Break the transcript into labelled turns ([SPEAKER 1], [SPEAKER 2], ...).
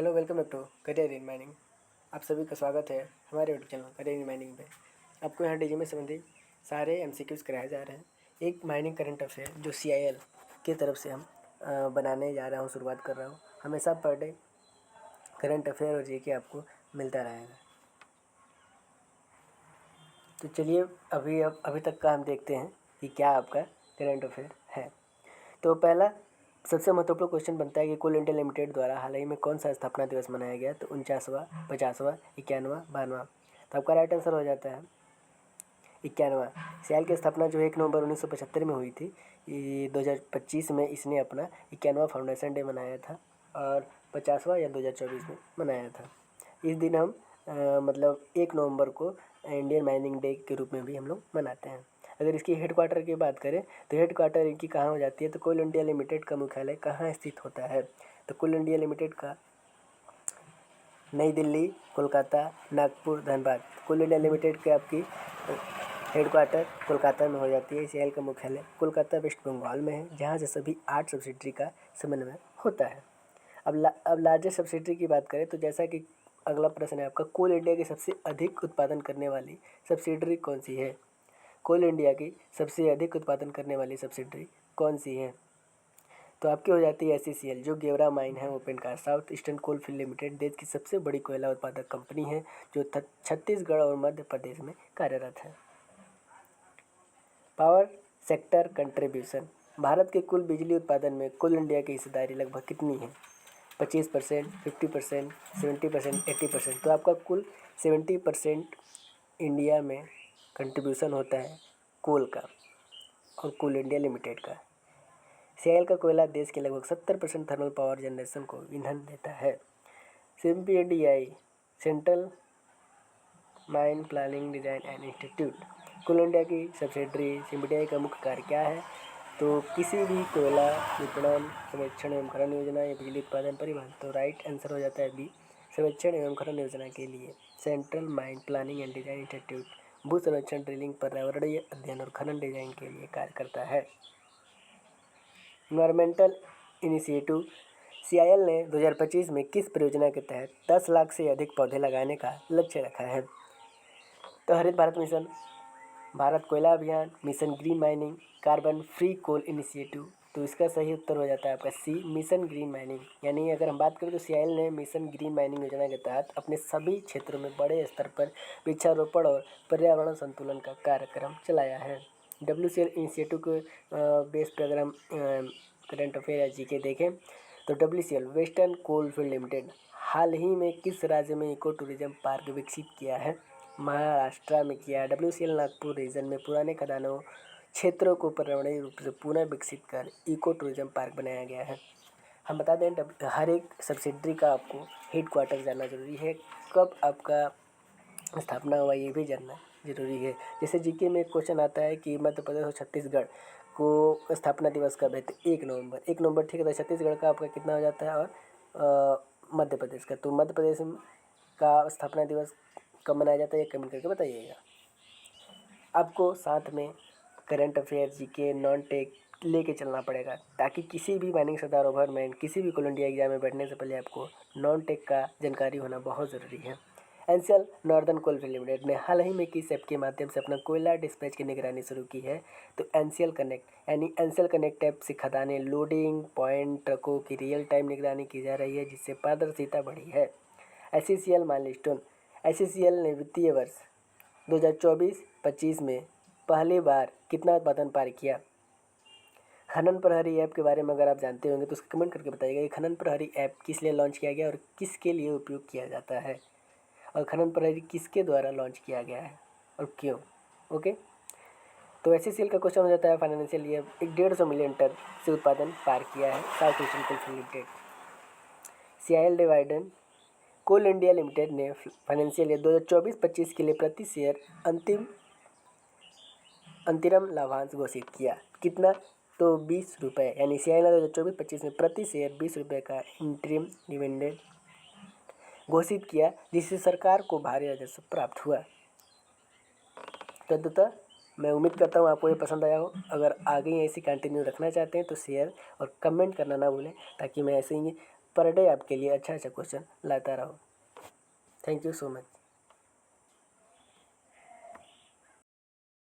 [SPEAKER 1] Hello, welcome back to career in mining. आप सभी का स्वागत है हमारे YouTube channel career in mining पे। आपको यहाँ डीजी में संबंधित सारे एमसीक्यूज़ कराए जा रहे हैं। एक माइनिंग करंट अफेयर जो सीआईएल की तरफ से हम बनाने जा रहा हूँ, शुरुआत कर रहा हूँ। हमेशा पर डे करंट अफेयर और जीके आपको मिलता रहेगा। तो चलिए अभी तक का हम देखते हैं कि क्या आपका करंट अफेयर है। तो पहला सबसे महत्वपूर्ण क्वेश्चन बनता है कि कोल इंडिया लिमिटेड द्वारा हाल ही में कौन सा स्थापना दिवस मनाया गया। तो 49वां, 50वां, 91वां, 92वां। तो आपका राइट आंसर हो जाता है 91वां। सीआईएल की स्थापना जो 1 नवंबर 1975 में हुई थी। ये 2025 में इसने अपना 91वां फाउंडेशन डे मनाया था और 50वां या 2024 में मनाया था। इस दिन हम मतलब 1 नवंबर को इंडियन माइनिंग डे के रूप में भी हम लोग मनाते हैं। अगर इसकी हेडक्वार्टर की बात करें तो हेडक्वार्टर इनकी कहाँ हो जाती है। तो कोल इंडिया लिमिटेड का मुख्यालय कहाँ स्थित होता है। तो कोल इंडिया लिमिटेड का नई दिल्ली, कोलकाता, नागपुर, धनबाद। कोल इंडिया लिमिटेड के आपकी हेडक्वार्टर कोलकाता में हो जाती है। सीआईएल का मुख्यालय कोलकाता वेस्ट बंगाल में है, जहाँ से सभी 8 सब्सिडरी का समन्वय होता है। अब लार्जेस्ट सब्सिडरी की बात करें तो जैसा कि अगला प्रश्न है आपका, कोल इंडिया की सबसे अधिक उत्पादन करने वाली सब्सिडरी कौन सी है। कोल इंडिया की सबसे अधिक उत्पादन करने वाली सब्सिडरी कौन सी है। तो आपकी हो जाती है एससीसीएल, जो गेवरा माइन है ओपन का। साउथ ईस्टर्न कोलफील्ड लिमिटेड देश की सबसे बड़ी कोयला उत्पादक कंपनी है, जो छत्तीसगढ़ और मध्य प्रदेश में कार्यरत है। पावर सेक्टर कंट्रीब्यूशन, भारत के कुल बिजली उत्पादन में कोल इंडिया की हिस्सेदारी लगभग कितनी है। 25%, 50%, 70%, 80%। तो आपका कुल 70% इंडिया में कंट्रीब्यूशन होता है कोल का और कोल इंडिया लिमिटेड का। सीआईएल का कोयला देश के लगभग 70% थर्मल पावर जनरेशन को ईंधन देता है। CMPDI, central mine planning design and institute, coal India की सब्सिडरी सीएमपीडीआई का मुख्य कार्य क्या है। तो किसी भी कोयला विपणन, सर्वेक्षण एवं खनन योजना या बिजली उत्पादन परिवहन। तो राइट आंसर हो जाता है बी, सर्वेक्षण एवं खनन योजना के लिए central mine planning and design institute भू सर्वेक्षण, ड्रिलिंग, पर्यावरणीय अध्ययन और खनन डिजाइन के लिए कार्य करता है। इन्वायरमेंटल इनिशिएटिव, सीआईएल ने 2025 में किस परियोजना के तहत 10 लाख से अधिक पौधे लगाने का लक्ष्य रखा है। तो हरित भारत मिशन, भारत कोयला अभियान, mission green mining, carbon free coal initiative. तो इसका सही उत्तर हो जाता है आपका सी, मिशन ग्रीन माइनिंग। यानी अगर हम बात करें तो सीआईएल ने मिशन ग्रीन माइनिंग योजना के तहत अपने सभी क्षेत्रों में बड़े स्तर पर वृक्षारोपण और पर्यावरण संतुलन का कार्यक्रम चलाया है। डब्ल्यूसीएल इनिशिएटिव के बेस पर अगर हम करंट अफेयर या जीके देखें तो डब्ल्यूसीएल वेस्टर्न कोलफील्ड लिमिटेड हाल ही में किस राज्य में इको टूरिज्म पार्क विकसित किया है। महाराष्ट्र में किया है। डब्ल्यूसीएल नागपुर रीजन में पुराने खदानों क्षेत्रों को पर्यावरणीय रूप से पुनः विकसित कर इको टूरिज्म पार्क बनाया गया है। हम बता दें हर एक सब्सिडरी का आपको हेडक्वार्टर जानना जरूरी है, कब आपका स्थापना हुआ ये भी जानना जरूरी है। जैसे जीके में एक क्वेश्चन आता है कि मध्य प्रदेश और छत्तीसगढ़ को स्थापना दिवस कब है। तो 1 नवंबर ठीक है। तो छत्तीसगढ़ का आपका कितना हो जाता है और मध्य प्रदेश का। तो मध्य प्रदेश का स्थापना दिवस कब मनाया जाता है ये कमेंट करके बताइएगा। आपको साथ में current affair, GK, non tech लेके चलना पड़ेगा, ताकि किसी भी माइनिंग सरदार ओवरमैन, किसी भी कोल इंडिया एग्जाम में बैठने से पहले आपको नॉन टेक का जानकारी होना बहुत ज़रूरी है। एनसीएल नॉर्दर्न कोलफील्ड लिमिटेड ने हाल ही में किस ऐप के माध्यम से अपना कोयला डिस्पैच की निगरानी शुरू की है। तो एनसीएल कनेक्ट, यानी एनसीएल कनेक्ट ऐप से खदानें, लोडिंग पॉइंट, ट्रकों की रियल टाइम निगरानी की जा रही है, जिससे पारदर्शिता बढ़ी है। एससीसीएल माइलस्टोन, एससीसीएल ने वित्तीय वर्ष 2024-25 में पहली बार कितना उत्पादन पार किया। खनन प्रहरी ऐप के बारे में अगर आप जानते होंगे तो उसको कमेंट करके बताइएगा कि खनन प्रहरी ऐप किस लिए लॉन्च किया गया और किसके लिए उपयोग किया जाता है, और खनन प्रहरी किसके द्वारा लॉन्च किया गया है और क्यों। ओके, तो एससीसीएल का क्वेश्चन हो जाता है फाइनेंशियल ईयर 150 मिलियन टन से उत्पादन पार किया है South Eastern Coalfield Limited. CIL dividend, Coal India Limited ने फाइनेंशियल ईयर 2024-25 के लिए प्रति शेयर अंतरिम लाभांश घोषित किया। कितना। तो 20 रुपये, यानी सीआईएल ने 2024-25 में प्रति शेयर 20 रुपये का इंटरिम डिविडेंड घोषित किया, जिससे सरकार को भारी राजस्व प्राप्त हुआ। तदुतः मैं उम्मीद करता हूँ आपको ये पसंद आया हो। अगर आगे ऐसी कंटिन्यू रखना चाहते हैं तो शेयर और कमेंट करना ना भूलें, ताकि मैं ऐसे ही पर डे आपके लिए अच्छा अच्छा क्वेश्चन लाता रहूँ। Thank you so much.